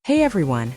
Hey everyone!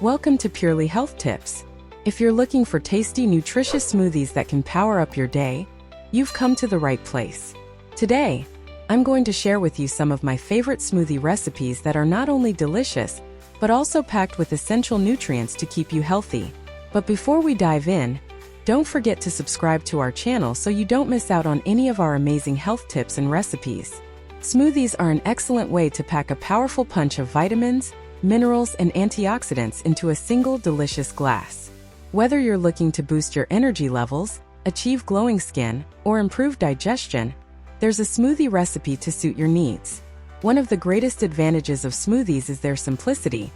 Welcome to Purely Health Tips. If you're looking for tasty, nutritious smoothies that can power up your day, you've come to the right place. Today, I'm going to share with you some of my favorite smoothie recipes that are not only delicious, but also packed with essential nutrients to keep you healthy. But before we dive in, don't forget to subscribe to our channel so you don't miss out on any of our amazing health tips and recipes. Smoothies are an excellent way to pack a powerful punch of vitamins, minerals, and antioxidants into a single delicious glass. Whether you're looking to boost your energy levels, achieve glowing skin, or improve digestion, there's a smoothie recipe to suit your needs. One of the greatest advantages of smoothies is their simplicity.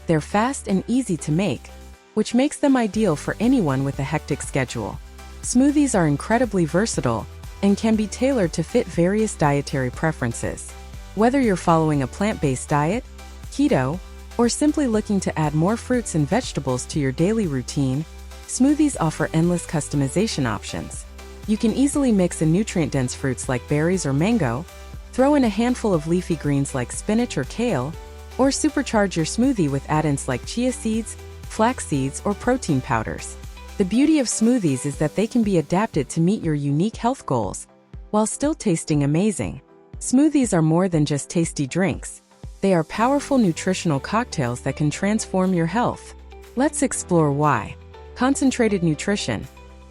They're fast and easy to make, which makes them ideal for anyone with a hectic schedule. Smoothies are incredibly versatile and can be tailored to fit various dietary preferences. Whether you're following a plant-based diet, keto, or simply looking to add more fruits and vegetables to your daily routine, smoothies offer endless customization options. You can easily mix in nutrient-dense fruits like berries or mango, throw in a handful of leafy greens like spinach or kale, or supercharge your smoothie with add-ins like chia seeds, flax seeds, or protein powders. The beauty of smoothies is that they can be adapted to meet your unique health goals, while still tasting amazing. Smoothies are more than just tasty drinks. They are powerful nutritional cocktails that can transform your health. Let's explore why. Concentrated nutrition.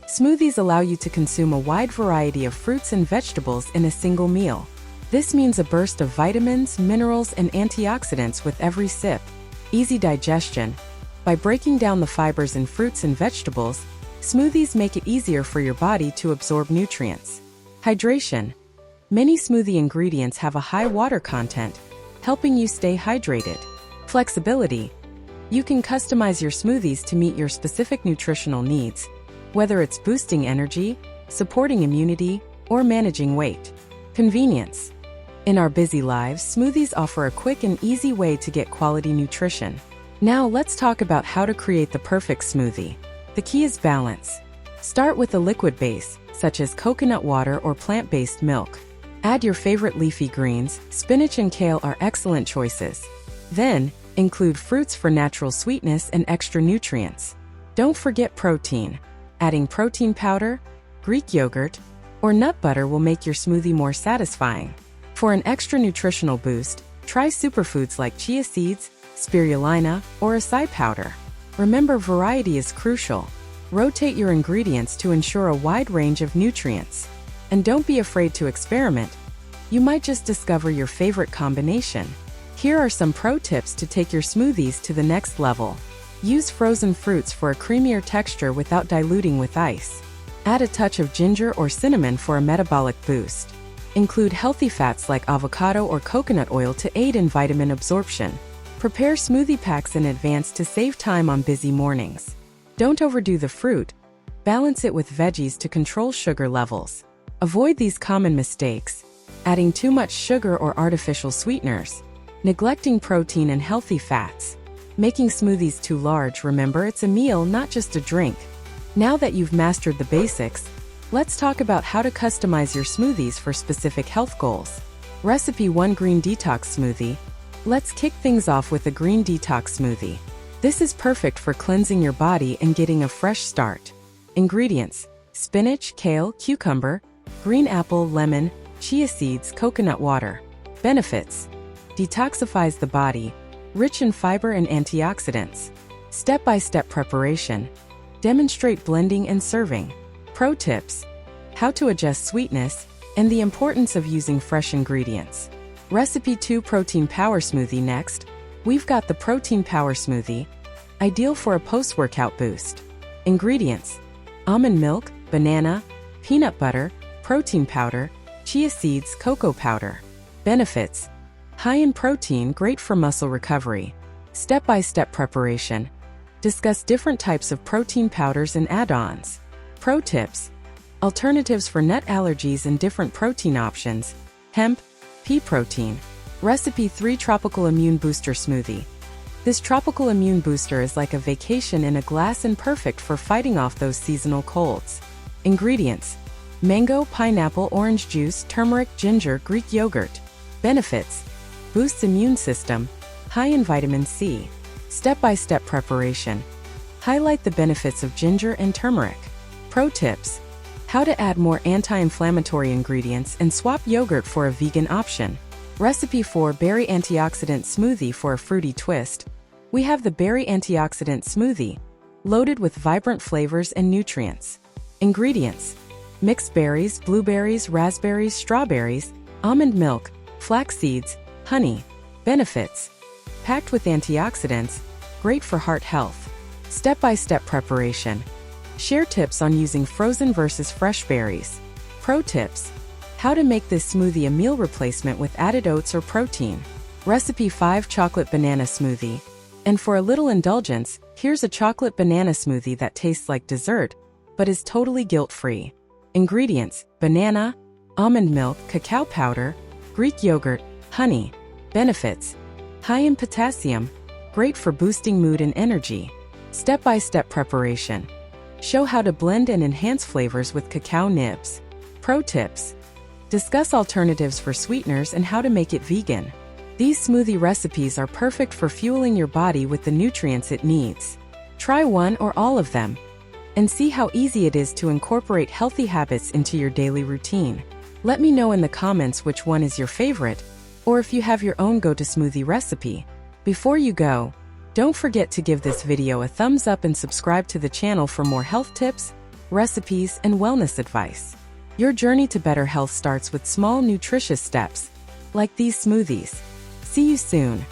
Smoothies allow you to consume a wide variety of fruits and vegetables in a single meal. This means a burst of vitamins, minerals, and antioxidants with every sip. Easy digestion. By breaking down the fibers in fruits and vegetables, smoothies make it easier for your body to absorb nutrients. Hydration. Many smoothie ingredients have a high water content, helping you stay hydrated. Flexibility. You can customize your smoothies to meet your specific nutritional needs, whether it's boosting energy, supporting immunity, or managing weight. Convenience. In our busy lives, smoothies offer a quick and easy way to get quality nutrition. Now let's talk about how to create the perfect smoothie. The key is balance. Start with a liquid base, such as coconut water or plant-based milk. Add your favorite leafy greens. Spinach and kale are excellent choices. Then, include fruits for natural sweetness and extra nutrients. Don't forget protein. Adding protein powder, Greek yogurt, or nut butter will make your smoothie more satisfying. For an extra nutritional boost, try superfoods like chia seeds, spirulina, or acai powder. Remember, variety is crucial. Rotate your ingredients to ensure a wide range of nutrients. And don't be afraid to experiment. You might just discover your favorite combination. Here are some pro tips to take your smoothies to the next level. Use frozen fruits for a creamier texture without diluting with ice. Add a touch of ginger or cinnamon for a metabolic boost. Include healthy fats like avocado or coconut oil to aid in vitamin absorption. Prepare smoothie packs in advance to save time on busy mornings. Don't overdo the fruit. Balance it with veggies to control sugar levels. Avoid these common mistakes: adding too much sugar or artificial sweeteners, neglecting protein and healthy fats, making smoothies too large. Remember, it's a meal, not just a drink. Now that you've mastered the basics, let's talk about how to customize your smoothies for specific health goals. Recipe 1: Green Detox Smoothie. Let's kick things off with a green detox smoothie. This is perfect for cleansing your body and getting a fresh start. Ingredients: spinach, kale, cucumber, green apple, lemon, chia seeds, coconut water. Benefits: detoxifies the body, rich in fiber and antioxidants. Step-by-step preparation. Demonstrate blending and serving. Pro tips: how to adjust sweetness and the importance of using fresh ingredients. Recipe 2: Protein Power Smoothie. Next, we've got the Protein Power Smoothie, ideal for a post-workout boost. Ingredients: almond milk, banana, peanut butter, protein powder, chia seeds, cocoa powder. Benefits: high in protein, great for muscle recovery. Step-by-step preparation. Discuss different types of protein powders and add-ons. Pro tips: alternatives for nut allergies and different protein options. Hemp, pea protein. Recipe 3: Tropical Immune Booster Smoothie. This tropical immune booster is like a vacation in a glass and perfect for fighting off those seasonal colds. Ingredients: mango, pineapple, orange juice, turmeric, ginger, Greek yogurt. Benefits: boosts immune system, high in vitamin C. Step-by-step preparation. Highlight the benefits of ginger and turmeric. Pro tips. How to add more anti-inflammatory ingredients and swap yogurt for a vegan option. Recipe for berry antioxidant smoothie for a fruity twist. We have the berry antioxidant smoothie, loaded with vibrant flavors and nutrients. Ingredients: mixed berries, blueberries, raspberries, strawberries, almond milk, flax seeds, honey. Benefits: packed with antioxidants, great for heart health. Step-by-step preparation. Share tips on using frozen versus fresh berries. Pro tips. How to make this smoothie a meal replacement with added oats or protein. Recipe 5 chocolate banana smoothie. And for a little indulgence, here's a chocolate banana smoothie that tastes like dessert, but is totally guilt-free. Ingredients: banana, almond milk, cacao powder, Greek yogurt, honey. Benefits: high in potassium, great for boosting mood and energy. Step-by-step preparation. Show how to blend and enhance flavors with cacao nibs. Pro tips. Discuss alternatives for sweeteners and how to make it vegan. These smoothie recipes are perfect for fueling your body with the nutrients it needs. Try one or all of them, and see how easy it is to incorporate healthy habits into your daily routine. Let me know in the comments which one is your favorite, or if you have your own go-to smoothie recipe. Before you go, don't forget to give this video a thumbs up and subscribe to the channel for more health tips, recipes, and wellness advice. Your journey to better health starts with small, nutritious steps, like these smoothies. See you soon.